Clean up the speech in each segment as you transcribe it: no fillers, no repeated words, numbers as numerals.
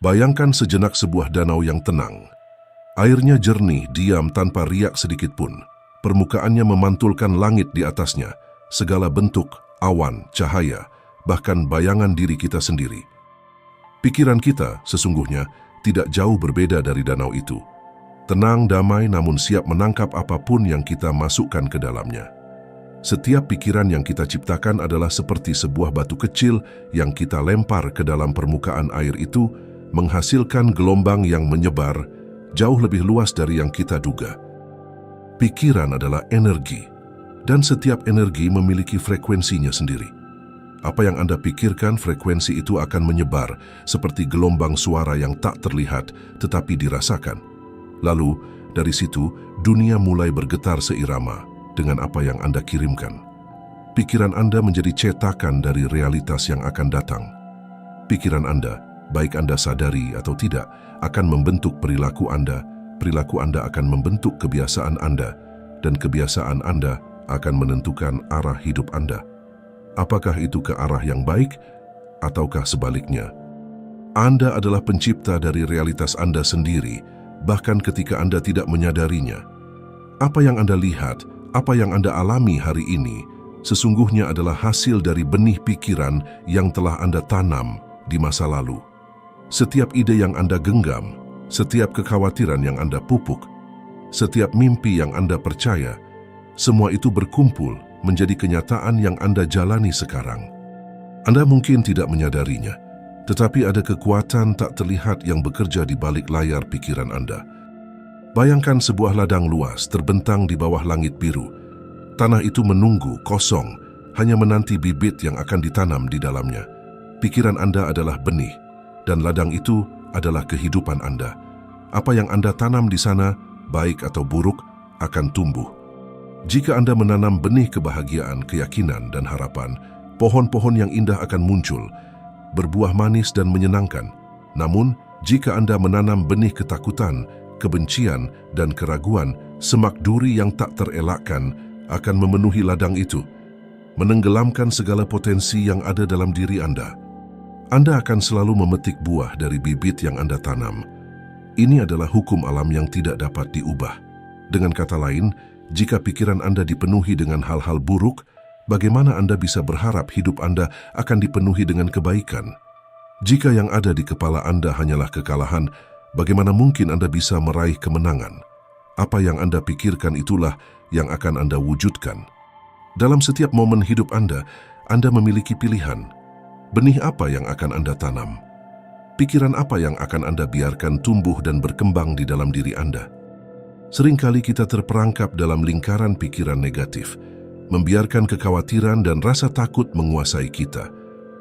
Bayangkan sejenak sebuah danau yang tenang. Airnya jernih, diam tanpa riak sedikit pun. Permukaannya memantulkan langit di atasnya, segala bentuk, awan, cahaya, bahkan bayangan diri kita sendiri. Pikiran kita sesungguhnya tidak jauh berbeda dari danau itu. Tenang, damai, namun siap menangkap apapun yang kita masukkan ke dalamnya. Setiap pikiran yang kita ciptakan adalah seperti sebuah batu kecil yang kita lempar ke dalam permukaan air itu, menghasilkan gelombang yang menyebar jauh lebih luas dari yang kita duga. Pikiran adalah energi, dan setiap energi memiliki frekuensinya sendiri. Apa yang Anda pikirkan, frekuensi itu akan menyebar seperti gelombang suara yang tak terlihat tetapi dirasakan. Lalu, dari situ, dunia mulai bergetar seirama dengan apa yang Anda kirimkan. Pikiran Anda menjadi cetakan dari realitas yang akan datang. Pikiran Anda, baik Anda sadari atau tidak, akan membentuk perilaku Anda akan membentuk kebiasaan Anda, dan kebiasaan Anda akan menentukan arah hidup Anda. Apakah itu ke arah yang baik, ataukah sebaliknya? Anda adalah pencipta dari realitas Anda sendiri, bahkan ketika Anda tidak menyadarinya. Apa yang Anda lihat, apa yang Anda alami hari ini, sesungguhnya adalah hasil dari benih pikiran yang telah Anda tanam di masa lalu. Setiap ide yang Anda genggam, setiap kekhawatiran yang Anda pupuk, setiap mimpi yang Anda percaya, semua itu berkumpul menjadi kenyataan yang Anda jalani sekarang. Anda mungkin tidak menyadarinya, tetapi ada kekuatan tak terlihat yang bekerja di balik layar pikiran Anda. Bayangkan sebuah ladang luas terbentang di bawah langit biru. Tanah itu menunggu, kosong, hanya menanti bibit yang akan ditanam di dalamnya. Pikiran Anda adalah benih, dan ladang itu adalah kehidupan Anda. Apa yang Anda tanam di sana, baik atau buruk, akan tumbuh. Jika Anda menanam benih kebahagiaan, keyakinan, dan harapan, pohon-pohon yang indah akan muncul, berbuah manis dan menyenangkan. Namun, jika Anda menanam benih ketakutan, kebencian, dan keraguan, semak duri yang tak terelakkan akan memenuhi ladang itu, menenggelamkan segala potensi yang ada dalam diri Anda. Anda akan selalu memetik buah dari bibit yang Anda tanam. Ini adalah hukum alam yang tidak dapat diubah. Dengan kata lain, jika pikiran Anda dipenuhi dengan hal-hal buruk, bagaimana Anda bisa berharap hidup Anda akan dipenuhi dengan kebaikan? Jika yang ada di kepala Anda hanyalah kekalahan, bagaimana mungkin Anda bisa meraih kemenangan? Apa yang Anda pikirkan itulah yang akan Anda wujudkan. Dalam setiap momen hidup Anda memiliki pilihan. Benih apa yang akan Anda tanam? Pikiran apa yang akan Anda biarkan tumbuh dan berkembang di dalam diri Anda? Seringkali kita terperangkap dalam lingkaran pikiran negatif, membiarkan kekhawatiran dan rasa takut menguasai kita,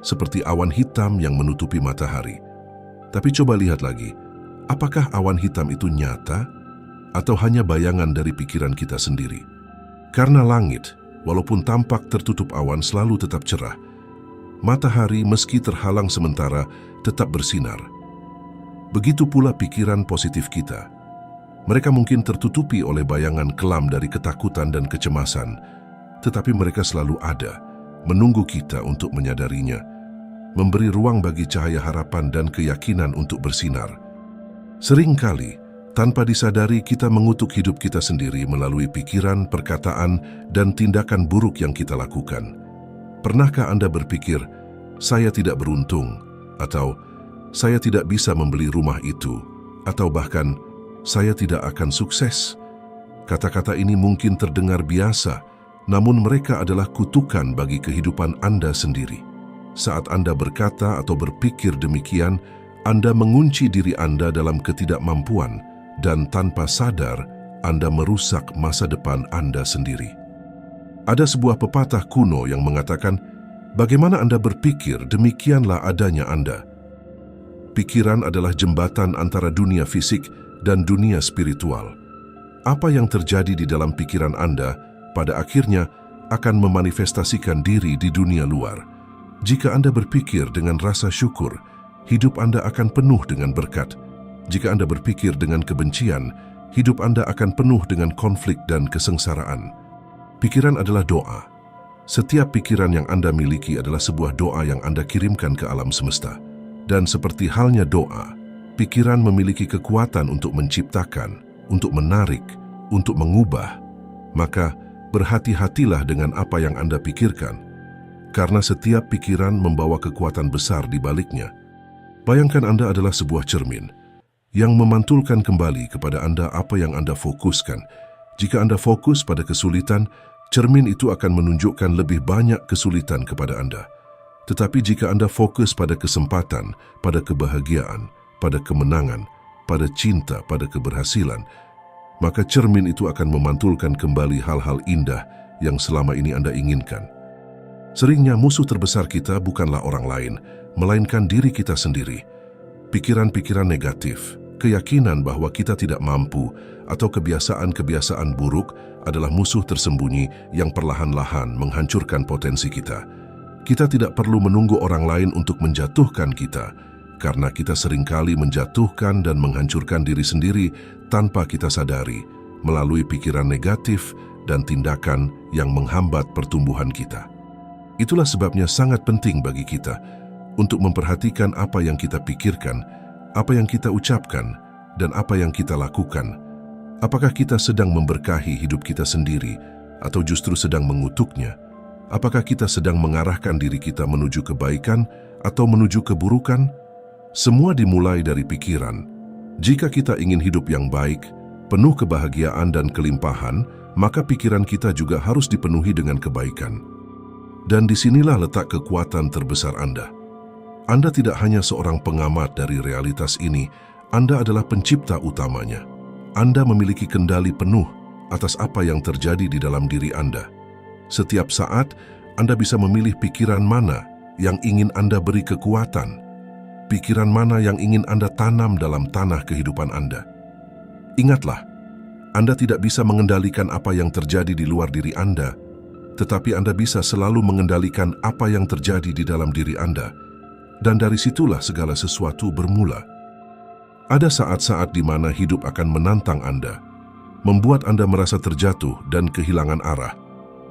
seperti awan hitam yang menutupi matahari. Tapi coba lihat lagi, apakah awan hitam itu nyata atau hanya bayangan dari pikiran kita sendiri? Karena langit, walaupun tampak tertutup awan, selalu tetap cerah. Matahari meski terhalang sementara tetap bersinar. Begitu pula pikiran positif kita. Mereka mungkin tertutupi oleh bayangan kelam dari ketakutan dan kecemasan, tetapi mereka selalu ada, menunggu kita untuk menyadarinya, memberi ruang bagi cahaya harapan dan keyakinan untuk bersinar. Seringkali, tanpa disadari kita mengutuk hidup kita sendiri melalui pikiran, perkataan, dan tindakan buruk yang kita lakukan. Pernahkah Anda berpikir, saya tidak beruntung, atau saya tidak bisa membeli rumah itu, atau bahkan saya tidak akan sukses? Kata-kata ini mungkin terdengar biasa, namun mereka adalah kutukan bagi kehidupan Anda sendiri. Saat Anda berkata atau berpikir demikian, Anda mengunci diri Anda dalam ketidakmampuan, dan tanpa sadar, Anda merusak masa depan Anda sendiri. Ada sebuah pepatah kuno yang mengatakan, bagaimana Anda berpikir, demikianlah adanya Anda. Pikiran adalah jembatan antara dunia fisik dan dunia spiritual. Apa yang terjadi di dalam pikiran Anda, pada akhirnya akan memanifestasikan diri di dunia luar. Jika Anda berpikir dengan rasa syukur, hidup Anda akan penuh dengan berkat. Jika Anda berpikir dengan kebencian, hidup Anda akan penuh dengan konflik dan kesengsaraan. Pikiran adalah doa. Setiap pikiran yang Anda miliki adalah sebuah doa yang Anda kirimkan ke alam semesta. Dan seperti halnya doa, Pikiran memiliki kekuatan untuk menciptakan, untuk menarik, untuk mengubah. Maka, berhati-hatilah dengan apa yang Anda pikirkan, karena setiap pikiran membawa kekuatan besar di baliknya. Bayangkan Anda adalah sebuah cermin yang memantulkan kembali kepada Anda apa yang Anda fokuskan. Jika Anda fokus pada kesulitan, cermin itu akan menunjukkan lebih banyak kesulitan kepada Anda. Tetapi jika Anda fokus pada kesempatan, pada kebahagiaan, pada kemenangan, pada cinta, pada keberhasilan, maka cermin itu akan memantulkan kembali hal-hal indah yang selama ini Anda inginkan. Seringnya musuh terbesar kita bukanlah orang lain, melainkan diri kita sendiri. Pikiran-pikiran negatif, keyakinan bahwa kita tidak mampu, atau kebiasaan-kebiasaan buruk adalah musuh tersembunyi yang perlahan-lahan menghancurkan potensi kita. Kita tidak perlu menunggu orang lain untuk menjatuhkan kita, karena kita seringkali menjatuhkan dan menghancurkan diri sendiri tanpa kita sadari, melalui pikiran negatif dan tindakan yang menghambat pertumbuhan kita. Itulah sebabnya sangat penting bagi kita untuk memperhatikan apa yang kita pikirkan, apa yang kita ucapkan, dan apa yang kita lakukan. Apakah kita sedang memberkahi hidup kita sendiri atau justru sedang mengutuknya? Apakah kita sedang mengarahkan diri kita menuju kebaikan atau menuju keburukan? Semua dimulai dari pikiran. Jika kita ingin hidup yang baik, penuh kebahagiaan dan kelimpahan, maka pikiran kita juga harus dipenuhi dengan kebaikan. Dan disinilah letak kekuatan terbesar Anda. Anda tidak hanya seorang pengamat dari realitas ini, Anda adalah pencipta utamanya. Anda memiliki kendali penuh atas apa yang terjadi di dalam diri Anda. Setiap saat, Anda bisa memilih pikiran mana yang ingin Anda beri kekuatan, pikiran mana yang ingin Anda tanam dalam tanah kehidupan Anda. Ingatlah, Anda tidak bisa mengendalikan apa yang terjadi di luar diri Anda, tetapi Anda bisa selalu mengendalikan apa yang terjadi di dalam diri Anda. Dan dari situlah segala sesuatu bermula. Ada saat-saat di mana hidup akan menantang Anda, membuat Anda merasa terjatuh dan kehilangan arah.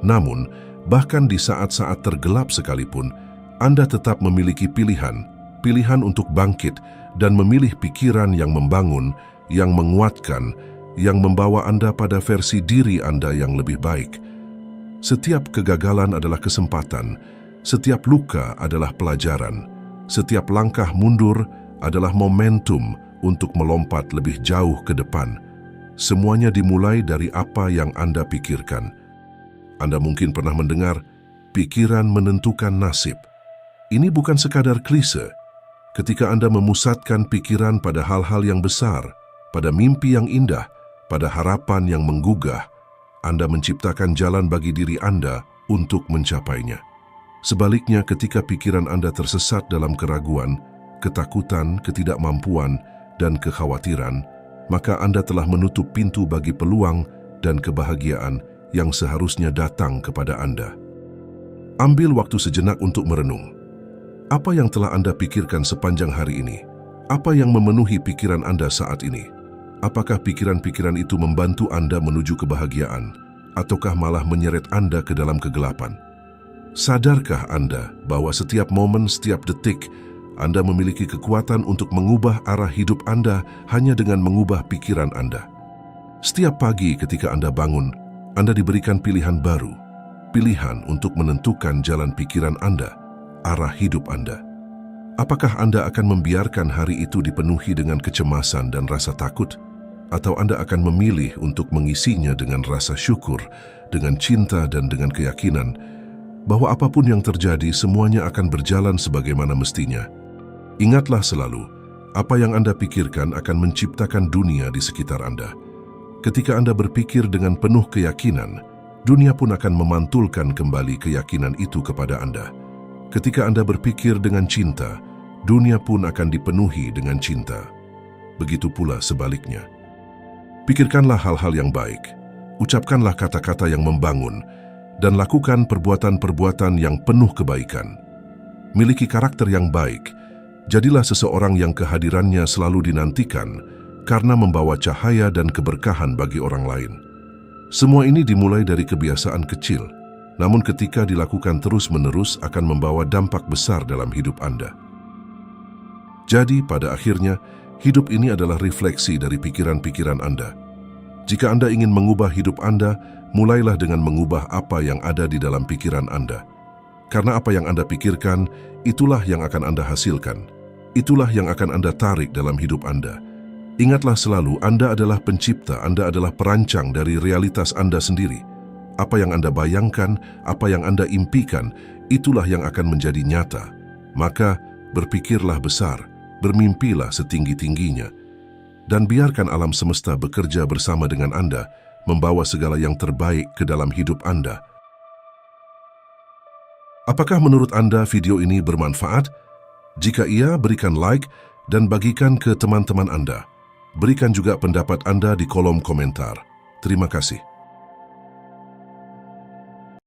Namun, bahkan di saat-saat tergelap sekalipun, Anda tetap memiliki pilihan untuk bangkit dan memilih pikiran yang membangun, yang menguatkan, yang membawa Anda pada versi diri Anda yang lebih baik. Setiap kegagalan adalah kesempatan, setiap luka adalah pelajaran, setiap langkah mundur adalah momentum untuk melompat lebih jauh ke depan. Semuanya dimulai dari apa yang Anda pikirkan. Anda mungkin pernah mendengar, pikiran menentukan nasib. Ini bukan sekadar klise. Ketika Anda memusatkan pikiran pada hal-hal yang besar, pada mimpi yang indah, pada harapan yang menggugah, Anda menciptakan jalan bagi diri Anda untuk mencapainya. Sebaliknya, ketika pikiran Anda tersesat dalam keraguan, ketakutan, ketidakmampuan, dan kekhawatiran, maka Anda telah menutup pintu bagi peluang dan kebahagiaan yang seharusnya datang kepada Anda. Ambil waktu sejenak untuk merenung. Apa yang telah Anda pikirkan sepanjang hari ini? Apa yang memenuhi pikiran Anda saat ini? Apakah pikiran-pikiran itu membantu Anda menuju kebahagiaan, ataukah malah menyeret Anda ke dalam kegelapan? Sadarkah Anda bahwa setiap momen, setiap detik, Anda memiliki kekuatan untuk mengubah arah hidup Anda hanya dengan mengubah pikiran Anda? Setiap pagi ketika Anda bangun, Anda diberikan pilihan baru, pilihan untuk menentukan jalan pikiran Anda, arah hidup Anda. Apakah Anda akan membiarkan hari itu dipenuhi dengan kecemasan dan rasa takut? Atau Anda akan memilih untuk mengisinya dengan rasa syukur, dengan cinta dan dengan keyakinan bahwa apapun yang terjadi semuanya akan berjalan sebagaimana mestinya? Ingatlah selalu, apa yang Anda pikirkan akan menciptakan dunia di sekitar Anda. Ketika Anda berpikir dengan penuh keyakinan, dunia pun akan memantulkan kembali keyakinan itu kepada Anda. Ketika Anda berpikir dengan cinta, dunia pun akan dipenuhi dengan cinta. Begitu pula sebaliknya. Pikirkanlah hal-hal yang baik, ucapkanlah kata-kata yang membangun, dan lakukan perbuatan-perbuatan yang penuh kebaikan. Miliki karakter yang baik, jadilah seseorang yang kehadirannya selalu dinantikan karena membawa cahaya dan keberkahan bagi orang lain. Semua ini dimulai dari kebiasaan kecil, namun ketika dilakukan terus-menerus akan membawa dampak besar dalam hidup Anda. Jadi pada akhirnya, Hidup ini adalah refleksi dari pikiran-pikiran Anda. Jika Anda ingin mengubah hidup Anda, mulailah dengan mengubah apa yang ada di dalam pikiran Anda. Karena apa yang Anda pikirkan, itulah yang akan Anda hasilkan. Itulah yang akan Anda tarik dalam hidup Anda. Ingatlah selalu, Anda adalah pencipta, Anda adalah perancang dari realitas Anda sendiri. Apa yang Anda bayangkan, apa yang Anda impikan, itulah yang akan menjadi nyata. Maka, berpikirlah besar, bermimpilah setinggi-tingginya, dan biarkan alam semesta bekerja bersama dengan Anda, membawa segala yang terbaik ke dalam hidup Anda. Apakah menurut Anda video ini bermanfaat? Jika iya, berikan like dan bagikan ke teman-teman Anda. Berikan juga pendapat Anda di kolom komentar. Terima kasih.